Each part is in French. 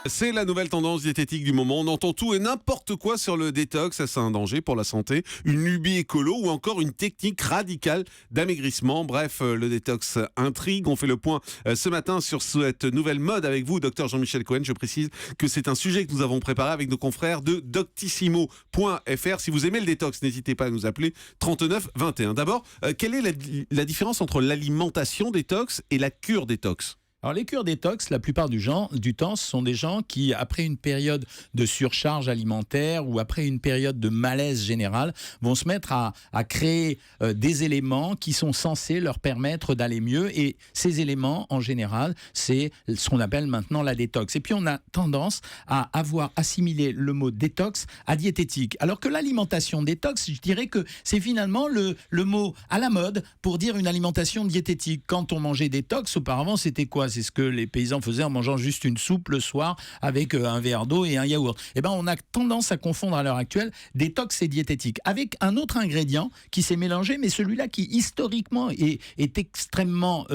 C'est la nouvelle tendance diététique du moment. On entend tout et n'importe quoi sur le détox. C'est un danger pour la santé, une lubie écolo ou encore une technique radicale d'amaigrissement. Bref, le détox intrigue. On fait le point ce matin sur cette nouvelle mode avec vous, docteur Jean-Michel Cohen. Je précise que c'est un sujet que nous avons préparé avec nos confrères de doctissimo.fr. Si vous aimez le détox, n'hésitez pas à nous appeler 39 21. D'abord, quelle est la différence entre l'alimentation détox et la cure détox ? Alors les cures détox, la plupart du temps, ce sont des gens qui, après une période de surcharge alimentaire ou après une période de malaise général, vont se mettre à créer des éléments qui sont censés leur permettre d'aller mieux. Et ces éléments, en général, c'est ce qu'on appelle maintenant la détox. Et puis on a tendance à avoir assimilé le mot détox à diététique. Alors que l'alimentation détox, je dirais que c'est finalement le mot à la mode pour dire une alimentation diététique. Quand on mangeait détox, auparavant, c'était quoi ? C'est ce que les paysans faisaient en mangeant juste une soupe le soir avec un verre d'eau et un yaourt. Eh ben, on a tendance à confondre à l'heure actuelle détox et diététique avec un autre ingrédient qui s'est mélangé, mais celui-là qui historiquement est extrêmement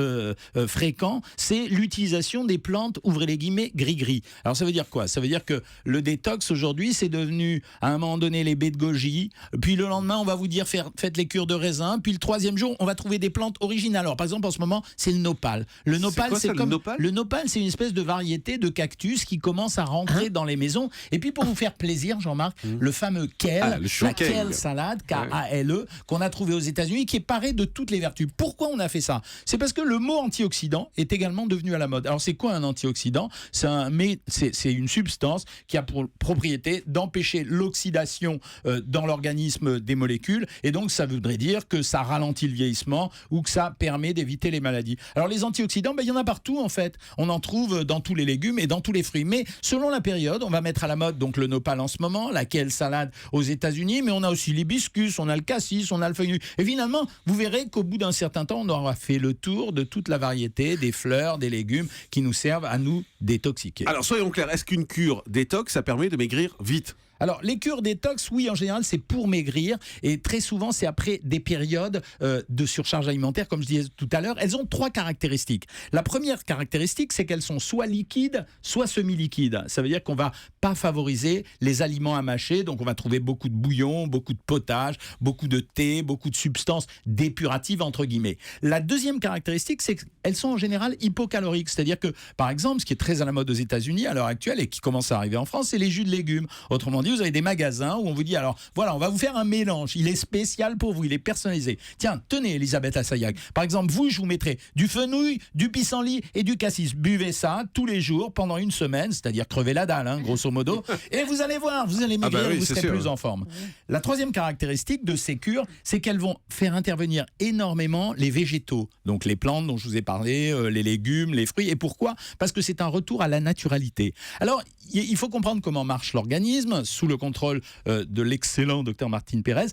fréquent, c'est l'utilisation des plantes, ouvrez les guillemets, gris-gris. Alors ça veut dire quoi ? Ça veut dire que le détox aujourd'hui, c'est devenu à un moment donné les baies de goji, puis le lendemain on va vous dire faites les cures de raisin, puis le troisième jour on va trouver des plantes originales. Alors par exemple en ce moment c'est le nopal. Le nopal c'est comme le nopal, c'est une espèce de variété de cactus qui commence à rentrer dans les maisons. Et puis pour vous faire plaisir, Jean-Marc, le fameux kale, la kale salade, K-A-L-E, qu'on a trouvé aux États-Unis, qui est paré de toutes les vertus. Pourquoi on a fait ça ? C'est parce que le mot antioxydant est également devenu à la mode. Alors c'est quoi un antioxydant ? C'est une substance qui a pour propriété d'empêcher l'oxydation dans l'organisme des molécules. Et donc ça voudrait dire que ça ralentit le vieillissement ou que ça permet d'éviter les maladies. Alors les antioxydants, il y en a partout en fait. On en trouve dans tous les légumes et dans tous les fruits. Mais selon la période, on va mettre à la mode donc le nopal en ce moment, la kale salade aux États-Unis, mais on a aussi l'hibiscus, on a le cassis, on a le feuillu. Et finalement, vous verrez qu'au bout d'un certain temps, on aura fait le tour de toute la variété des fleurs, des légumes qui nous servent à nous détoxiquer. Alors soyons clairs, est-ce qu'une cure détox, ça permet de maigrir vite ? Alors, les cures détox, oui, en général, c'est pour maigrir. Et très souvent, c'est après des périodes de surcharge alimentaire, comme je disais tout à l'heure. Elles ont 3 caractéristiques. La première caractéristique, c'est qu'elles sont soit liquides, soit semi-liquides. Ça veut dire qu'on va pas favoriser les aliments à mâcher. Donc, on va trouver beaucoup de bouillon, beaucoup de potage, beaucoup de thé, beaucoup de substances dépuratives, entre guillemets. La deuxième caractéristique, c'est qu'elles sont en général hypocaloriques. C'est-à-dire que, par exemple, ce qui est très à la mode aux États-Unis à l'heure actuelle et qui commence à arriver en France, c'est les jus de légumes. Autrement dit, vous avez des magasins où on vous dit alors voilà, on va vous faire un mélange, il est spécial pour vous, il est personnalisé. Tiens, tenez Elisabeth Assayag, par exemple vous, je vous mettrai du fenouil, du pissenlit et du cassis. Buvez ça tous les jours pendant une semaine, c'est-à-dire crever la dalle, grosso modo, et vous allez voir, vous allez maigrir, vous serez plus en forme. La troisième caractéristique de ces cures, c'est qu'elles vont faire intervenir énormément les végétaux, donc les plantes dont je vous ai parlé, les légumes, les fruits. Et pourquoi ? Parce que c'est un retour à la naturalité. Alors, il faut comprendre comment marche l'organisme sous le contrôle de l'excellent docteur Martine Pérez.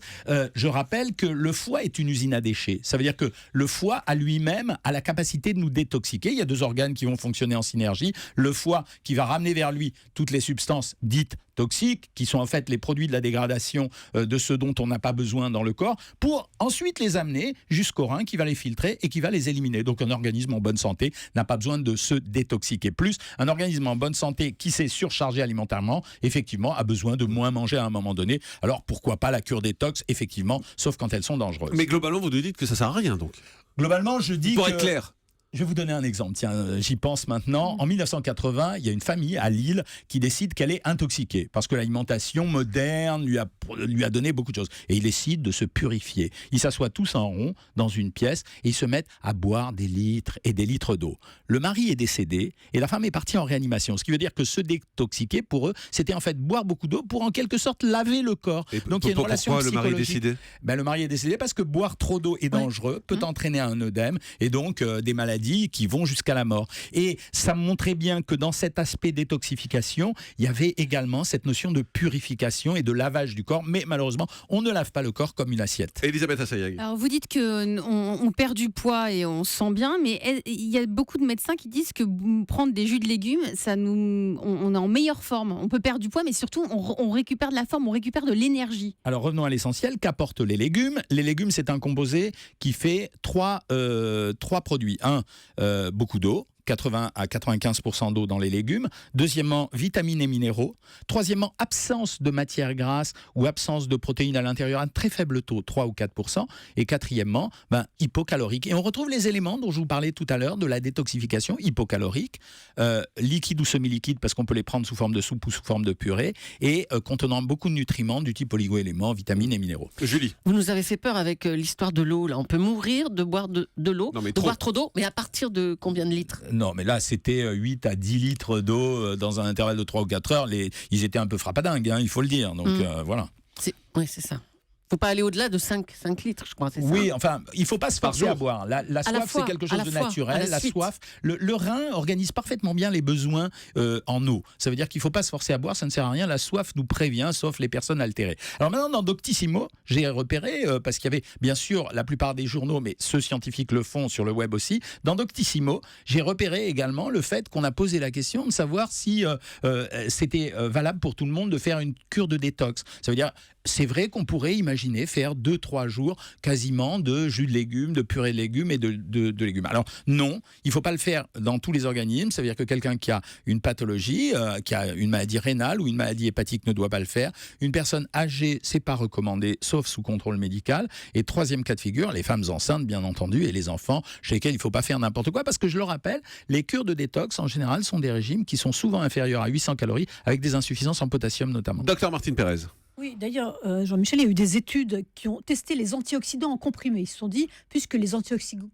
Je rappelle que le foie est une usine à déchets. Ça veut dire que le foie, à lui-même, a la capacité de nous détoxiquer. Il y a 2 organes qui vont fonctionner en synergie. Le foie qui va ramener vers lui toutes les substances dites toxiques, qui sont en fait les produits de la dégradation de ce dont on n'a pas besoin dans le corps, pour ensuite les amener jusqu'au rein qui va les filtrer et qui va les éliminer. Donc un organisme en bonne santé n'a pas besoin de se détoxiquer plus. Un organisme en bonne santé qui s'est surchargé alimentairement, effectivement, a besoin de moins manger à un moment donné. Alors pourquoi pas la cure détox, effectivement, sauf quand elles sont dangereuses. Mais globalement, vous nous dites que ça sert à rien donc. Globalement, je dis pour être clair. Je vais vous donner un exemple. Tiens, j'y pense maintenant. En 1980, il y a une famille à Lille qui décide qu'elle est intoxiquée parce que l'alimentation moderne lui a donné beaucoup de choses. Et ils décident de se purifier. Ils s'assoient tous en rond dans une pièce et ils se mettent à boire des litres et des litres d'eau. Le mari est décédé et la femme est partie en réanimation. Ce qui veut dire que se détoxiquer, pour eux, c'était en fait boire beaucoup d'eau pour en quelque sorte laver le corps. Et donc il y a une relation psychologique. Pourquoi le mari est décédé ? Le mari est décédé parce que boire trop d'eau est dangereux, peut entraîner un œdème et donc des maladies qui vont jusqu'à la mort. Et ça montrait bien que dans cet aspect détoxification, il y avait également cette notion de purification et de lavage du corps, mais malheureusement, on ne lave pas le corps comme une assiette. Elisabeth Assayag. Alors vous dites qu'on perd du poids et on se sent bien, mais il y a beaucoup de médecins qui disent que prendre des jus de légumes, on est en meilleure forme. On peut perdre du poids, mais surtout on récupère de la forme, on récupère de l'énergie. Alors revenons à l'essentiel, qu'apportent les légumes ? Les légumes, c'est un composé qui fait trois produits. Beaucoup d'eau, 80 à 95% d'eau dans les légumes. Deuxièmement, vitamines et minéraux. Troisièmement, absence de matière grasse ou absence de protéines à l'intérieur à un très faible taux, 3 ou 4%. Et quatrièmement, hypocalorique. Et on retrouve les éléments dont je vous parlais tout à l'heure de la détoxification hypocalorique, liquide ou semi-liquide parce qu'on peut les prendre sous forme de soupe ou sous forme de purée, et contenant beaucoup de nutriments du type oligo-éléments, vitamines et minéraux. Julie. Vous nous avez fait peur avec l'histoire de l'eau. Là, on peut mourir de boire de l'eau, boire trop d'eau, mais à partir de combien de litres? Non, mais là, c'était 8 à 10 litres d'eau dans un intervalle de 3 ou 4 heures. Ils étaient un peu frappadingues, il faut le dire. Donc voilà. Oui, c'est ça. Il ne faut pas aller au-delà de 5 litres, je crois, c'est ça? Oui, enfin, il ne faut pas se forcer à boire. La soif, c'est quelque chose de naturel. La soif, le rein organise parfaitement bien les besoins en eau. Ça veut dire qu'il ne faut pas se forcer à boire, ça ne sert à rien. La soif nous prévient, sauf les personnes altérées. Alors maintenant, dans Doctissimo, j'ai repéré, parce qu'il y avait bien sûr la plupart des journaux, mais ceux scientifiques le font sur le web aussi, dans Doctissimo, j'ai repéré également le fait qu'on a posé la question de savoir si c'était valable pour tout le monde de faire une cure de détox. Ça veut dire, c'est vrai qu'on pourrait imaginer faire 2-3 jours quasiment de jus de légumes, de purée de légumes et de légumes. Alors non, il ne faut pas le faire dans tous les organismes. Ça veut dire que quelqu'un qui a une pathologie, qui a une maladie rénale ou une maladie hépatique ne doit pas le faire. Une personne âgée, c'est pas recommandé, sauf sous contrôle médical. Et troisième cas de figure, les femmes enceintes, bien entendu, et les enfants, chez lesquels il ne faut pas faire n'importe quoi. Parce que je le rappelle, les cures de détox, en général, sont des régimes qui sont souvent inférieurs à 800 calories, avec des insuffisances en potassium notamment. Docteur Martine Pérez. Oui, d'ailleurs, Jean-Michel, il y a eu des études qui ont testé les antioxydants en comprimés. Ils se sont dit, puisque les antioxydants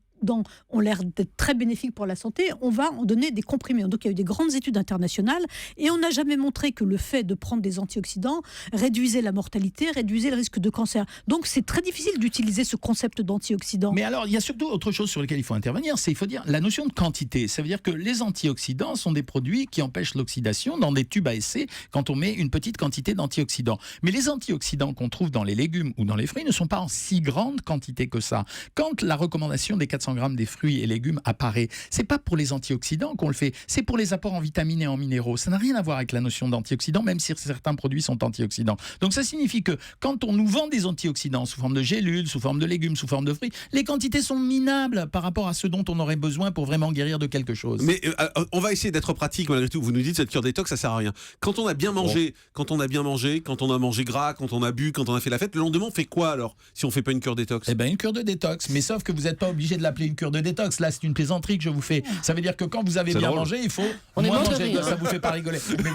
ont l'air d'être très bénéfiques pour la santé, on va en donner des comprimés. Donc il y a eu des grandes études internationales et on n'a jamais montré que le fait de prendre des antioxydants réduisait la mortalité, réduisait le risque de cancer. Donc c'est très difficile d'utiliser ce concept d'antioxydants. Mais alors, il y a surtout autre chose sur laquelle il faut intervenir, il faut dire la notion de quantité. Ça veut dire que les antioxydants sont des produits qui empêchent l'oxydation dans des tubes à essai quand on met une petite quantité d'antioxydants. Mais les antioxydants qu'on trouve dans les légumes ou dans les fruits ne sont pas en si grande quantité que ça. Quand la recommandation des 400 grammes des fruits et légumes apparaît, c'est pas pour les antioxydants qu'on le fait, c'est pour les apports en vitamines et en minéraux. Ça n'a rien à voir avec la notion d'antioxydants, même si certains produits sont antioxydants. Donc ça signifie que quand on nous vend des antioxydants sous forme de gélules, sous forme de légumes, sous forme de fruits, les quantités sont minables par rapport à ce dont on aurait besoin pour vraiment guérir de quelque chose. Mais on va essayer d'être pratique malgré tout. Vous nous dites cette cure détox, ça sert à rien. Quand on a bien mangé, quand on a mangé gras, quand on a bu, quand on a fait la fête, le lendemain on fait quoi alors si on fait pas une cure détox? Eh bien une cure de détox, mais sauf que vous n'êtes pas obligé de l'appeler une cure de détox. Là, c'est une plaisanterie que je vous fais. Ça veut dire que quand vous avez bien mangé, il faut moins manger. Ça vous fait pas rigoler. Mais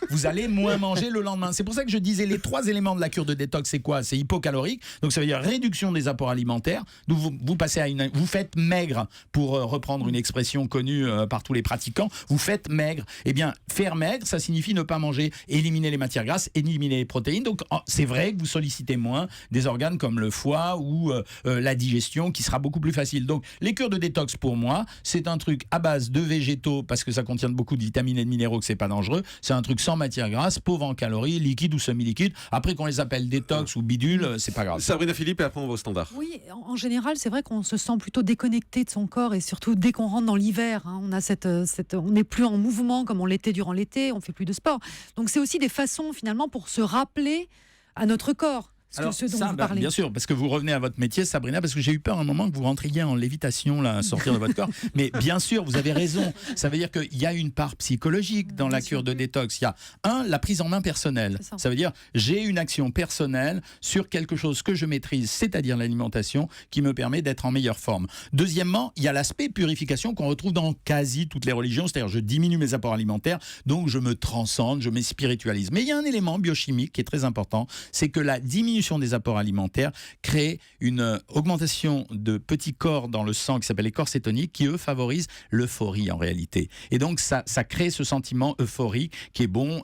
vous allez moins manger le lendemain. C'est pour ça que je disais les 3 éléments de la cure de détox, c'est quoi? C'est hypocalorique. Donc ça veut dire réduction des apports alimentaires. Donc vous passez vous faites maigre, pour reprendre une expression connue par tous les pratiquants. Vous faites maigre. Eh bien, faire maigre, ça signifie ne pas manger, éliminer les matières grasses, éliminer les protéines. Donc c'est vrai que vous sollicitez moins des organes comme le foie ou la digestion, qui sera beaucoup plus facile. Donc les cures de détox, pour moi, c'est un truc à base de végétaux, parce que ça contient beaucoup de vitamines et de minéraux, que c'est pas dangereux. C'est un truc sans matière grasse, pauvre en calories, liquide ou semi-liquide. Après, qu'on les appelle détox ou bidule, c'est pas grave. Sabrina Philippe, et après on va au standard. Oui, en général, c'est vrai qu'on se sent plutôt déconnecté de son corps, et surtout dès qu'on rentre dans l'hiver, on a on n'est plus en mouvement comme on l'était durant l'été, on fait plus de sport. Donc c'est aussi des façons finalement pour se rappeler à notre corps. Alors, bien sûr, parce que vous revenez à votre métier, Sabrina, parce que j'ai eu peur un moment que vous rentriez en lévitation, là, à sortir de votre corps. Mais bien sûr, vous avez raison. Ça veut dire qu'il y a une part psychologique dans la cure de détox. Il y a, la prise en main personnelle. Ça veut dire, j'ai une action personnelle sur quelque chose que je maîtrise, c'est-à-dire l'alimentation, qui me permet d'être en meilleure forme. Deuxièmement, il y a l'aspect purification qu'on retrouve dans quasi toutes les religions, c'est-à-dire je diminue mes apports alimentaires, donc je me transcende, je me spiritualise. Mais il y a un élément biochimique qui est très important, c'est que la diminution des apports alimentaires crée une augmentation de petits corps dans le sang qui s'appelle les corps cétoniques, qui eux favorisent l'euphorie en réalité. Et donc ça crée ce sentiment euphorique qui est bon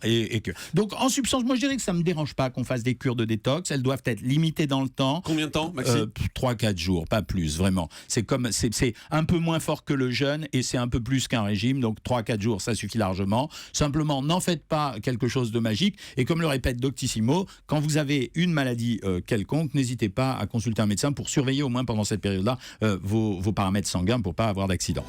donc en substance, moi je dirais que ça me dérange pas qu'on fasse des cures de détox. Elles doivent être limitées dans le temps. Combien de temps, Maxime? 3-4 jours, pas plus, vraiment. C'est un peu moins fort que le jeûne et c'est un peu plus qu'un régime, donc 3-4 jours ça suffit largement. Simplement, n'en faites pas quelque chose de magique, et comme le répète Doctissimo, quand vous avez une maladie quelconque, n'hésitez pas à consulter un médecin pour surveiller au moins pendant cette période-là vos paramètres sanguins pour ne pas avoir d'accident.